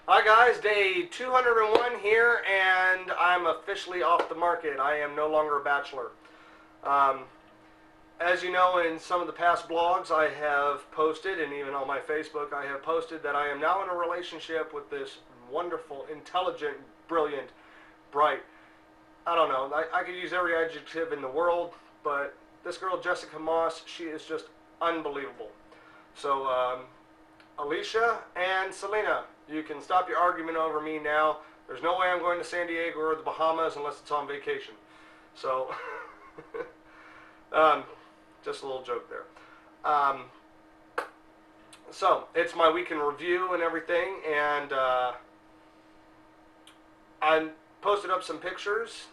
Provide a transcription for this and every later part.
Hi guys, day 201 here, and I'm officially off the market. I am no longer a bachelor. Um, as you know, in some of the past blogs I have posted, and even on my Facebook I have posted, that I am now in a relationship with this wonderful, intelligent, brilliant, bright, I don't know, I could use every adjective in the world, but this girl, Jessica Moss, she is just unbelievable. So, Alicia and Selena, you can stop your argument over me now. There's no way I'm going to San Diego or the Bahamas unless it's on vacation. So, um, just a little joke there. Um, so, it's my week in review and everything, and I posted up some pictures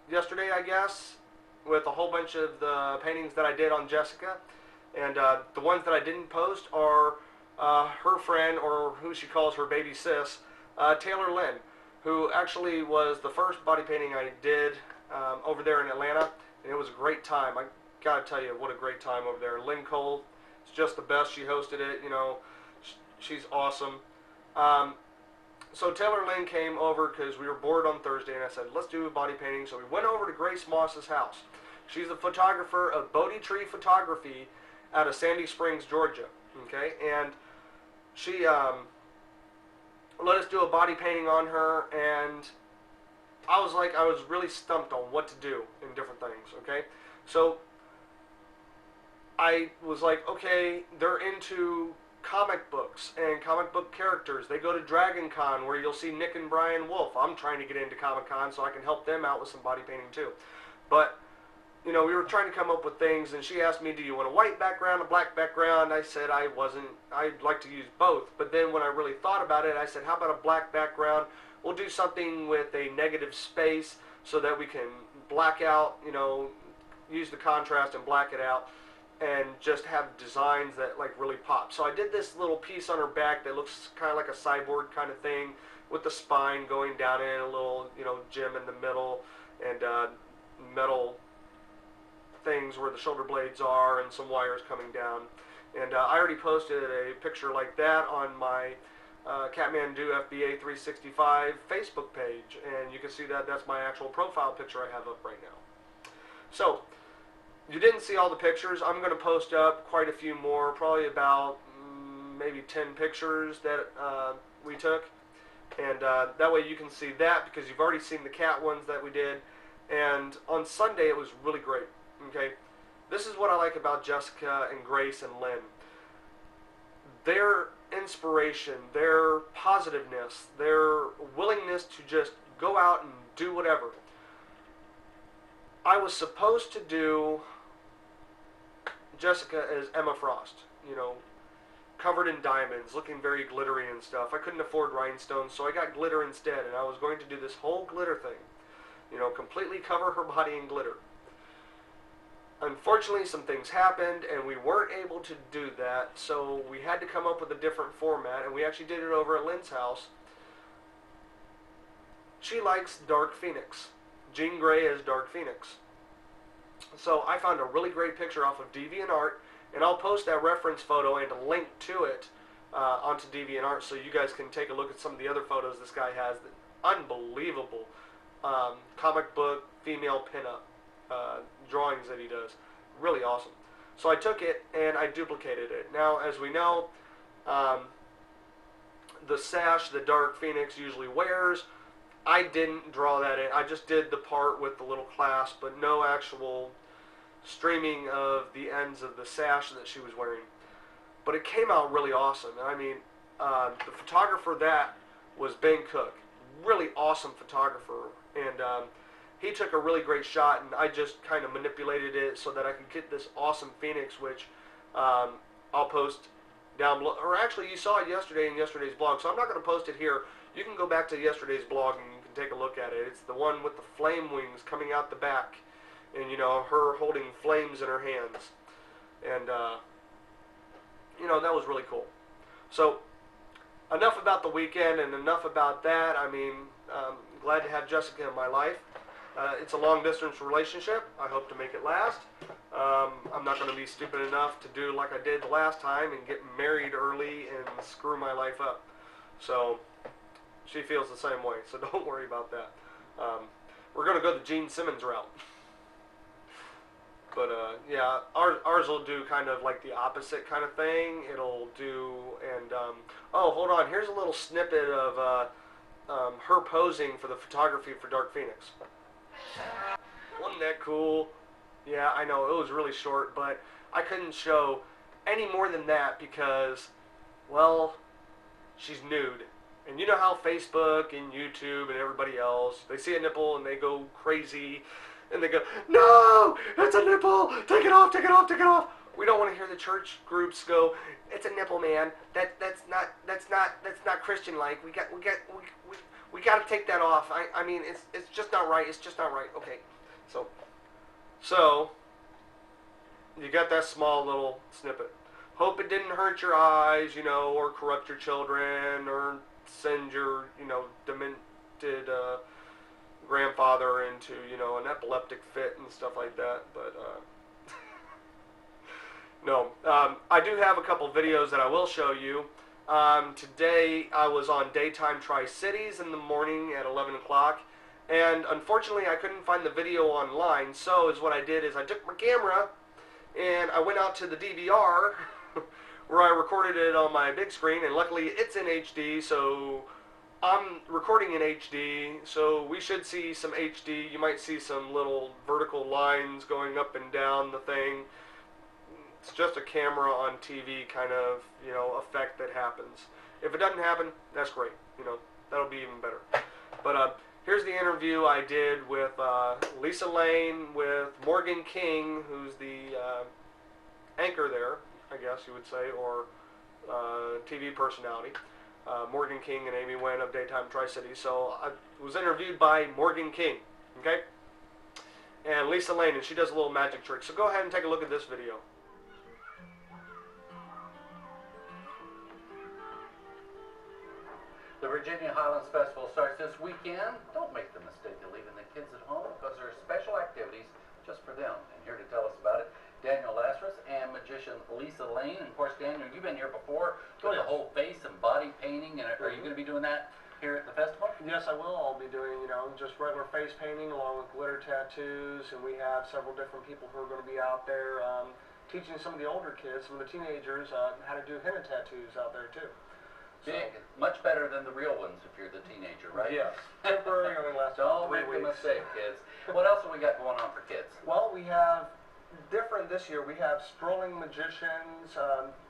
yesterday, I guess, with a whole bunch of the paintings that I did on Jessica. And the ones that I didn't post are her friend, or who she calls her baby sis, Taylor Lynn, who actually was the first body painting I did over there in Atlanta, and it was a great time. I gotta tell you, what a great time over there. Lynn Cole is just the best. She hosted it, you know, she's awesome. So Taylor Lynn came over because we were bored on Thursday, and I said, let's do a body painting. So we went over to Grace Moss's house. She's a photographer of Bodie Tree Photography out of Sandy Springs, Georgia. Okay, and she let us do a body painting on her, and I was really stumped on what to do in different things. Okay, so I was like, okay, they're into comic books and comic book characters. They go to Dragon Con, where you'll see Nick and Brian Wolf. I'm trying to get into Comic Con so I can help them out with some body painting too. But you know, we were trying to come up with things, and she asked me, do you want a white background, a black background? I said I'd like to use both. But then when I really thought about it, I said, how about a black background? We'll do something with a negative space so that we can black out, you know, use the contrast and black it out, and just have designs that like really pop. So I did this little piece on her back that looks kind of like a cyborg kind of thing, with the spine going down in a little, you know, gem in the middle, and metal things where the shoulder blades are, and some wires coming down. And I already posted a picture like that on my Katmandew FBA 365 Facebook page, and you can see that that's my actual profile picture I have up right now. So you didn't see all the pictures. I'm going to post up quite a few more, probably about maybe 10 pictures that we took, and that way you can see that, because you've already seen the cat ones that we did. And on Sunday it was really great. Okay, this is what I like about Jessica and Grace and Lynn. Their inspiration, their positiveness, their willingness to just go out and do whatever. I was supposed to do Jessica as Emma Frost, you know, covered in diamonds, looking very glittery and stuff. I couldn't afford rhinestones, so I got glitter instead, and I was going to do this whole glitter thing, you know, completely cover her body in glitter. Unfortunately, some things happened, and we weren't able to do that, so we had to come up with a different format, and we actually did it over at Lynn's house. She likes Dark Phoenix. Jean Grey as Dark Phoenix. So I found a really great picture off of DeviantArt, and I'll post that reference photo and a link to it onto DeviantArt, so you guys can take a look at some of the other photos this guy has. Unbelievable comic book female pinup drawings that he does. Really awesome. So I took it and I duplicated it. Now, as we know, the sash that Dark Phoenix usually wears, I didn't draw that in. I just did the part with the little clasp, but no actual streaming of the ends of the sash that she was wearing. But it came out really awesome. I mean, the photographer that was Ben Cook. Really awesome photographer. And he took a really great shot, and I just kind of manipulated it so that I could get this awesome Phoenix, which I'll post down below. Or actually, you saw it yesterday in yesterday's blog, so I'm not going to post it here. You can go back to yesterday's blog and you can take a look at it. It's the one with the flame wings coming out the back, and you know, her holding flames in her hands. And you know, that was really cool. So enough about the weekend and enough about that. I mean, glad to have Jessica in my life. It's a long-distance relationship. I hope to make it last. I'm not going to be stupid enough to do like I did the last time and get married early and screw my life up. So she feels the same way. So don't worry about that. We're gonna go the Gene Simmons route. But yeah, ours will do kind of like the opposite kind of thing. It'll do and oh, hold on. Here's a little snippet of her posing for the photography for Dark Phoenix. Wasn't that cool? Yeah, I know it was really short, but I couldn't show any more than that because, well, she's nude. And you know how Facebook and YouTube and everybody else, they see a nipple and they go crazy and they go, no, it's a nipple, take it off, take it off, take it off. We don't want to hear the church groups go, it's a nipple, man. That's not Christian like. We got to take that off. I mean, it's just not right. It's just not right. Okay, so you got that small little snippet. Hope it didn't hurt your eyes, you know, or corrupt your children, or send your, you know, demented grandfather into, you know, an epileptic fit and stuff like that. But no, I do have a couple videos that I will show you. Today I was on Daytime Tri-Cities in the morning at 11 o'clock, and unfortunately I couldn't find the video online. So what I did is I took my camera and I went out to the DVR where I recorded it on my big screen, and luckily it's in HD, so I'm recording in HD, so we should see some HD. You might see some little vertical lines going up and down the thing. It's just a camera on TV kind of, you know, effect that happens. If it doesn't happen, that's great. You know, that'll be even better. But here's the interview I did with Lisa Lane, with Morgan King, who's the anchor there, I guess you would say, or TV personality. Morgan King and Amy Nguyen of Daytime Tri-Cities. So I was interviewed by Morgan King, okay? And Lisa Lane, and she does a little magic trick. So go ahead and take a look at this video. The Virginia Highlands Festival starts this weekend. Don't make the mistake of leaving the kids at home because there are special activities just for them. And here to tell us about it, Daniel Lazarus and magician Lisa Lane. And of course, Daniel, you've been here before with the whole face and body painting. And are you going to be doing that here at the festival? Yes, I will. I'll be doing, you know, just regular face painting along with glitter tattoos. And we have several different people who are going to be out there teaching some of the older kids, some of the teenagers, how to do henna tattoos out there too. Big, much better than the real ones if you're the teenager, right? Yes. Temporary, only lasts Don't 3 make weeks. a mistake, kids. What else have we got going on for kids? Well, we have different this year. We have strolling magicians.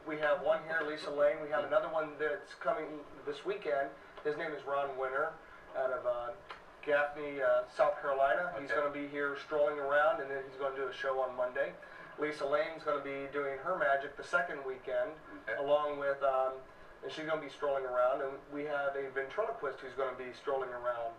We have one here, Lisa Lane. We have another one that's coming this weekend. His name is Ron Winter out of Gaffney, South Carolina. He's going to be here strolling around, and then he's going to do a show on Monday. Lisa Lane's going to be doing her magic the second weekend, along with, and she's going to be strolling around. And we have a ventriloquist who's going to be strolling around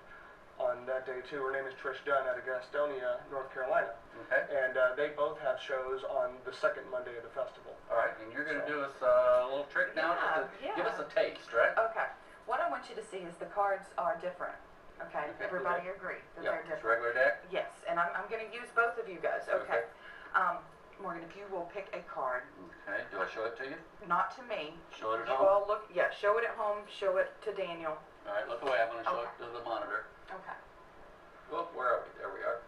on that day too. Her name is Trish Dunn out of Gastonia, North Carolina. And they both have shows on the second Monday of the festival. All right, and you're going to do us a little trick now to give us a taste, right? Okay. What I want you to see is the cards are different. Okay. Everybody agree that they're It's different? regular deck? Yes, and I'm going to use both of you guys. Okay. Morgan, if you will pick a card. Okay, do I show it to you? Not to me. Show it at You home? all look, yeah, show it at home, show it to Daniel. All right, look away. I'm going to show it to the monitor. Okay. Oh, where are we? There we are.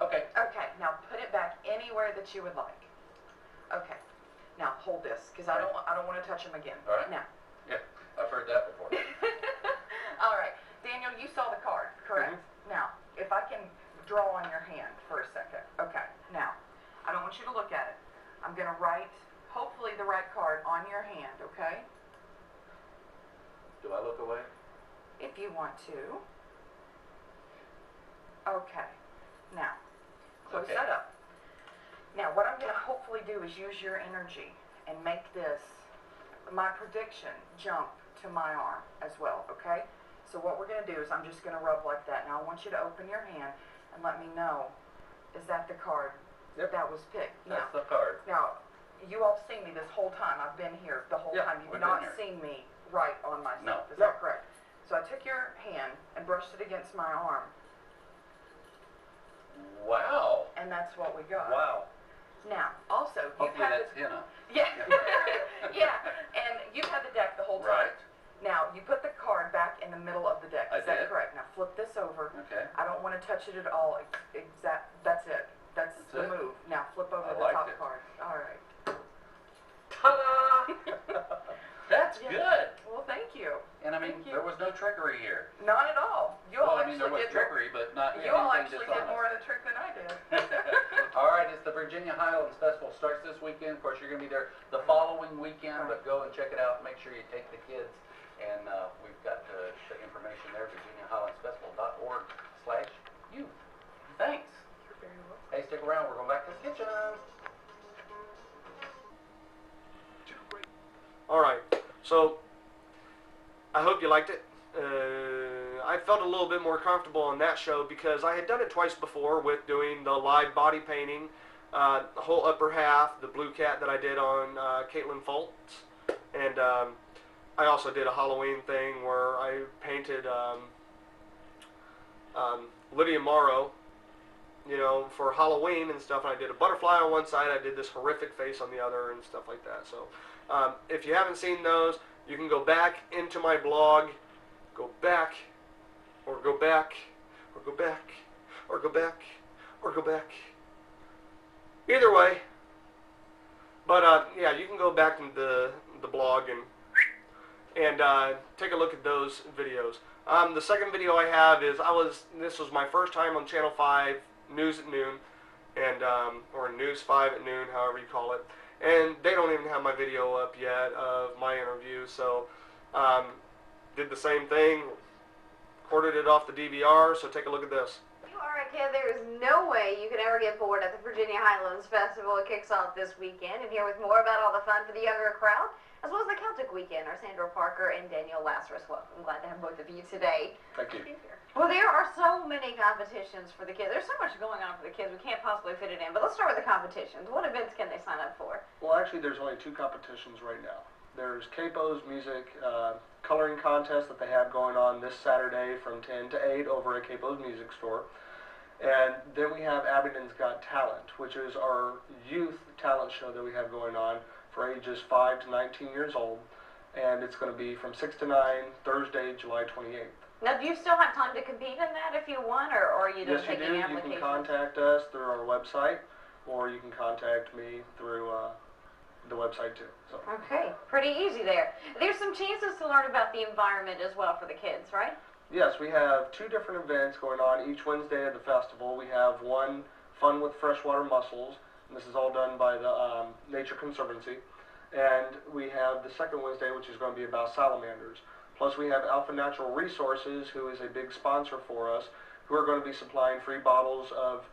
Okay. Okay, now put it back anywhere that you would like. Okay. Now hold this, because I don't want to touch him again. All right. Now. Yeah, I've heard that before. All right. Daniel, you saw the card, correct? Now, if I can draw on your hand for a second. Okay. Now, I don't want you to look at it. I'm going to write, hopefully, the right card on your hand, okay? Do I look away? If you want to. Okay. Now, close that up. Now, what I'm going to hopefully do is use your energy and make this, my prediction, jump to my arm as well, okay? So what we're going to do is I'm just going to rub like that. Now, I want you to open your hand and let me know, is that the card that was picked? That's the card. Now, you all seen me this whole time. I've been here the whole time. You've not seen me write on myself. Is that correct? So I took your hand and brushed it against my arm. Wow. And that's what we got. Wow. Now, also, you've Hopefully had that's henna. Yeah. Yeah. And you've had the deck the whole time. Right. Now, you put the the middle of the deck. I Is that did. correct? Now flip this over. Okay. I don't want to touch it at all. That's it. That's That's the it? move. Now flip over I the liked top it. card. All right. Ta-da! That's Yeah. good. Well, thank you. And I mean, Thank you. there was no trickery here. Not at all. You all Well, I mean, there actually was did trickery, but not You all anything actually did dishonest. more of the trick than I did. All right, it's the Virginia Highlands Festival. Starts this weekend. Of course, you're going to be there the following weekend, Right. but go and check it out. Make sure you take the kids. And we've got the information there, virginiahighlandsfestival.org/youth. Thanks. You're very welcome. Hey, stick around. We're going back to the kitchen. All right, so I hope you liked it. I felt a little bit more comfortable on that show because I had done it twice before with doing the live body painting, the whole upper half, the blue cat that I did on Caitlin Fultz, and I also did a Halloween thing where I painted Lydia Morrow, you know, for Halloween and stuff, and I did a butterfly on one side, I did this horrific face on the other and stuff like that. So if you haven't seen those, you can go back into my blog, go back, or go back, or go back, or go back, or go back. Either way. But yeah, you can go back to the blog and take a look at those videos. The second video I have is this was my first time on Channel 5 News at Noon, and or News 5 at Noon, however you call it. And they don't even have my video up yet of my interview, so did the same thing, recorded it off the DVR, so take a look at this. Alright, kid, there is no way you could ever get bored at the Virginia Highlands Festival. It kicks off this weekend, and here with more about all the fun for the younger crowd, as well as the Celtic weekend, are Sandra Parker and Daniel Lazarus. Well, I'm glad to have both of you today. Thank you. Well, there are so many competitions for the kids. There's so much going on for the kids, we can't possibly fit it in. But let's start with the competitions. What events can they sign up for? Well, actually, there's only two competitions right now. There's Capo's music coloring contest that they have going on this Saturday from 10 to 8 over at Capo's Music Store. And then we have Abingdon's Got Talent, which is our youth talent show that we have going on for ages 5 to 19 years old. And it's going to be from 6 to 9, Thursday, July 28th. Now, do you still have time to compete in that if you want, or are you just Yes, you taking do. You applications? can contact us through our website, or you can contact me through the website too. So. Okay, pretty easy there. There's some chances to learn about the environment as well for the kids, right? Yes, we have two different events going on each Wednesday of the festival. We have one, Fun with Freshwater Mussels, and this is all done by the Nature Conservancy. And we have the second Wednesday, which is going to be about salamanders. Plus we have Alpha Natural Resources, who is a big sponsor for us, who are going to be supplying free bottles of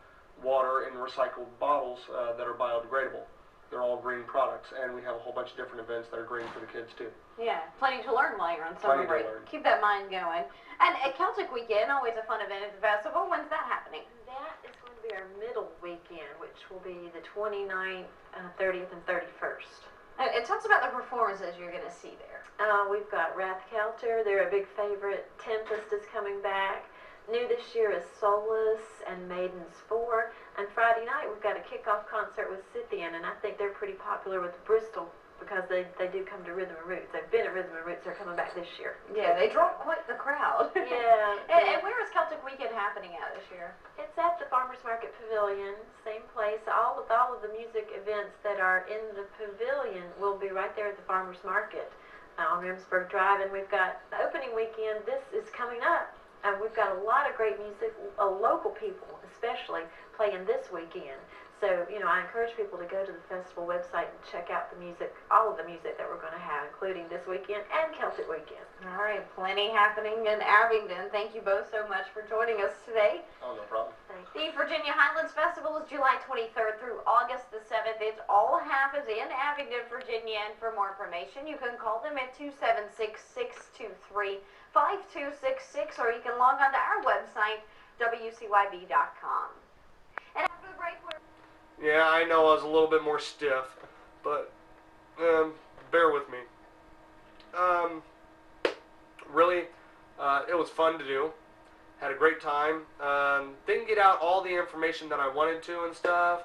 water in recycled bottles that are biodegradable. They're all green products, and we have a whole bunch of different events that are green for the kids too. Yeah, plenty to learn while you're on summer Plenty to break. learn. Keep that mind going. And at Celtic Weekend, always a fun event at the festival. When's that happening? That is going to be our middle weekend, which will be the 29th, 30th, and 31st. And tell us about the performances you're going to see there. We've got Rathkelter. They're a big favorite. Tempest is coming back. New this year is Solus and Maidens 4. And Friday night we've got a kickoff concert with Scythian, and I think they're pretty popular with Bristol because they do come to Rhythm and Roots. They've been at Rhythm and Roots. They're coming back this year. Yeah, they draw quite the crowd. Yeah. And where is Celtic Weekend happening at this year? It's at the Farmers Market Pavilion, same place. All of the music events that are in the pavilion will be right there at the Farmers Market on Ramsburg Drive. And we've got the opening weekend. This is coming up. And we've got a lot of great music, local people especially, playing this weekend. So, you know, I encourage people to go to the festival website and check out the music, all of the music that we're going to have, including this weekend and Celtic Weekend. All right, plenty happening in Abingdon. Thank you both so much for joining us today. Oh, no problem. The Virginia Highlands Festival is July 23rd through August the 7th. It's all happens in Abingdon, Virginia. And for more information, you can call them at 276-623-5266, or you can log on to our website, wcyb.com. And after the break, we're... Yeah, I know I was a little bit more stiff, but bear with me. Really, it was fun to do. Had a great time. Didn't get out all the information that I wanted to and stuff,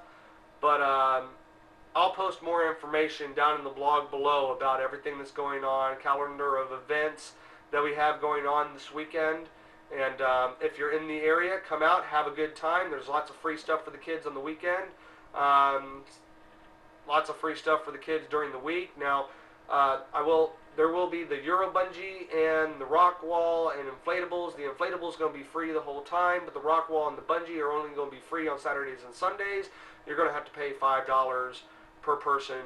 but I'll post more information down in the blog below about everything that's going on, calendar of events, that we have going on this weekend. And if you're in the area, come out, have a good time. There's lots of free stuff for the kids on the weekend. Lots of free stuff for the kids during the week. Now, there will be the Euro Bungee and the rock wall and inflatables. The inflatables is going to be free the whole time, but the rock wall and the bungee are only going to be free on Saturdays and Sundays. You're going to have to pay $5 per person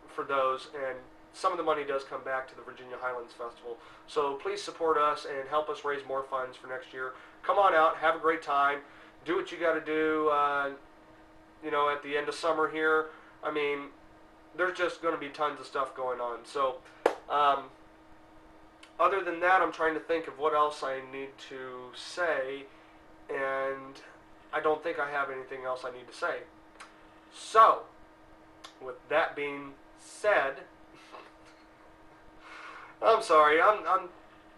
for those, and some of the money does come back to the Virginia Highlands Festival. So please support us and help us raise more funds for next year. Come on out, have a great time, do what you got to do. At the end of summer here, I mean, there's just going to be tons of stuff going on. So, other than that, I'm trying to think of what else I need to say, and I don't think I have anything else I need to say. So, with that being said, I'm sorry. I'm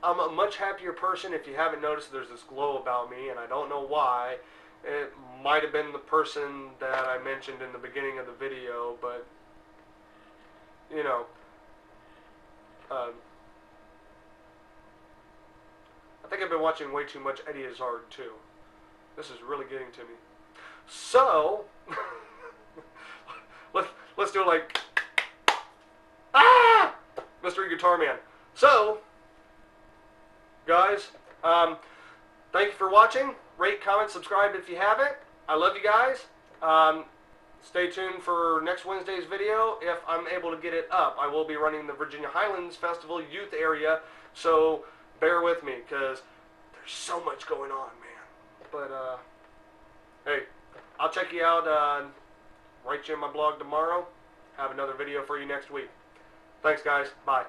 a much happier person. If you haven't noticed, there's this glow about me, and I don't know why. It might have been the person that I mentioned in the beginning of the video, but I think I've been watching way too much Eddie Izzard too. This is really getting to me. So let's do it like Mr. Guitar Man. So guys, thank you for watching. Rate, comment, subscribe if you haven't. I love you guys. Stay tuned for next Wednesday's video. If I'm able to get it up, I will be running the Virginia Highlands Festival youth area, so bear with me, because there's so much going on, man. But, hey, I'll check you out, write you in my blog tomorrow, have another video for you next week. Thanks, guys. Bye.